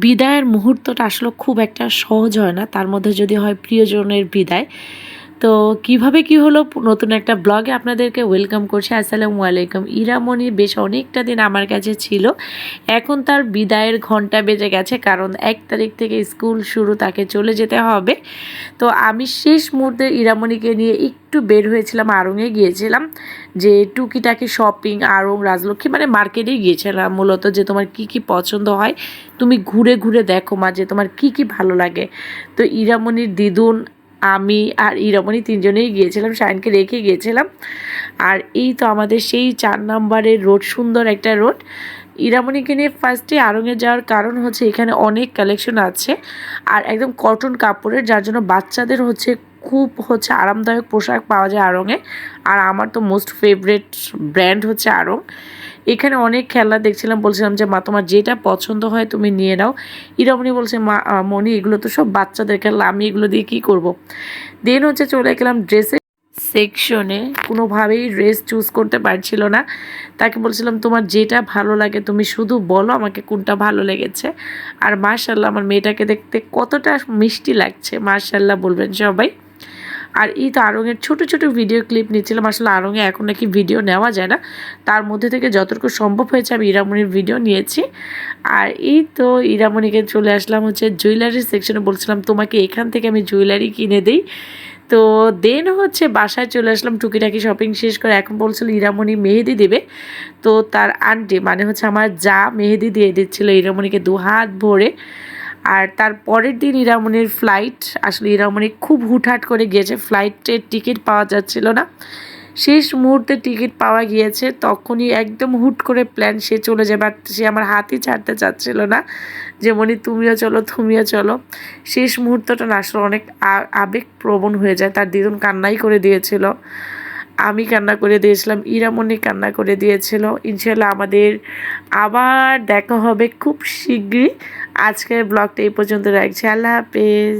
বিদায়ের মুহূর্তটা আসলে খুব একটা সহজ হয় না, তার মধ্যে যদি হয় প্রিয়জনের বিদায়। তো কিভাবে কি হলো, নতুন একটা ব্লগে আপনাদেরকে ওয়েলকাম করছি। আসসালামু আলাইকুম। ইরামণি বেশ অনেকটা দিন আমার কাছে ছিল, এখন তার বিদায়ের ঘন্টা বেজে গেছে, কারণ 1 তারিখ থেকে স্কুল শুরু, তাকে চলে যেতে হবে। তো আমি শেষ মুহূর্তে ইরামণিকে নিয়ে একটু বের হয়েছিলাম, আড়ংয়ে গিয়েছিলাম, যে টুকিটাকি শপিং, আড়ং রাজলক্ষ্মী মানে মার্কেটে গিয়েছিলাম মূলত, যে তোমার কি কি পছন্দ হয় তুমি ঘুরে ঘুরে দেখো মা, যে তোমার কি কি ভালো লাগে। তো ইরামণির দিদুন, আমি আর ইরামণি তিনজনেই গিয়েছিলাম, শাইনকে রেখে গিয়েছিলাম। আর এই তো আমাদের সেই 4 নম্বরের রোড, সুন্দর একটা রোড। ইরামণিকে নিয়ে ফার্স্টে আড়ংয়ে যাওয়ার কারণ হচ্ছে এখানে অনেক কালেকশন আছে, আর একদম কটন কাপড়ের, যার জন্য বাচ্চাদের হচ্ছে খুব হচ্ছে আরামদায়ক পোশাক পাওয়া যায় আড়ংয়ে। আর আমার তো মোস্ট ফেভারেট ব্র্যান্ড হচ্ছে আড়ং। এখানে অনেক খেলনা দেখছিলাম, বলছিলাম যে মা তোমার যেটা পছন্দ হয় তুমি নিয়ে নাও। ইরামণি বলছে মা মনি এগুলো তো সব বাচ্চাদের খেলনা, আমি এগুলো দিয়ে কী করব। দেন হচ্ছে চলে গেলাম ড্রেসের সেকশনে, কোনোভাবেই ড্রেস চুজ করতে পারছিল না। তাকে বলছিলাম তোমার যেটা ভালো লাগে তুমি শুধু বলো আমাকে কোনটা ভালো লেগেছে। আর মাশাল্লাহ আমার মেয়েটাকে দেখতে কতটা মিষ্টি লাগছে, মাশাল্লাহ বলবেন সবাই। আর এই তো আড়ংয়ের ছোট ছোট ভিডিও ক্লিপ নিচ্ছিলাম। আসলে আড়ংয়ে এখন নাকি ভিডিও নেওয়া যায় না, তার মধ্যে থেকে যতটুকু সম্ভব হয়েছে আমি ইরামণির ভিডিও নিয়েছি। আর এই তো ইরামণিকে চলে আসলাম হচ্ছে জুয়েলারির সেকশনে, বলছিলাম তোমাকে এখান থেকে আমি জুয়েলারি কিনে দিই। তো দেন হচ্ছে বাসায় চলে আসলাম টুকিটাকি শপিং শেষ করে। এখন বলছিল ইরামণি মেহেদি দেবে, তো তার আন্টি মানে হচ্ছে আমার যা মেহেদি দিয়ে দিচ্ছিল ইরামণিকে 2 হাত ভরে। আর তার পরের দিন ইরামণির ফ্লাইট, আসলে ইরামণি খুব হুটহাট করে গিয়েছে, ফ্লাইটের টিকিট পাওয়া যাচ্ছিল না, শেষ মুহূর্তে টিকিট পাওয়া গিয়েছে, তখনই একদম হুট করে প্ল্যান সে চলে যাবে। আর সে আমার হাতই ছাড়তে চাচ্ছিল না, যে মনি তুমিও চলো তুমিও চলো। শেষ মুহূর্তটা না আসলে অনেক আবেগপ্রবণ হয়ে যায়। তার দিদুন কান্নাই করে দিয়েছিল, আমি কান্না করে দিয়েছিলাম, ইরামণি কান্না করে দিয়েছিল। ইনশাল্লাহ আমাদের আবার দেখা হবে খুব শীঘ্রই। আজকের ব্লগটা এই পর্যন্ত রাখছি। আল্লাহ হাফেজ।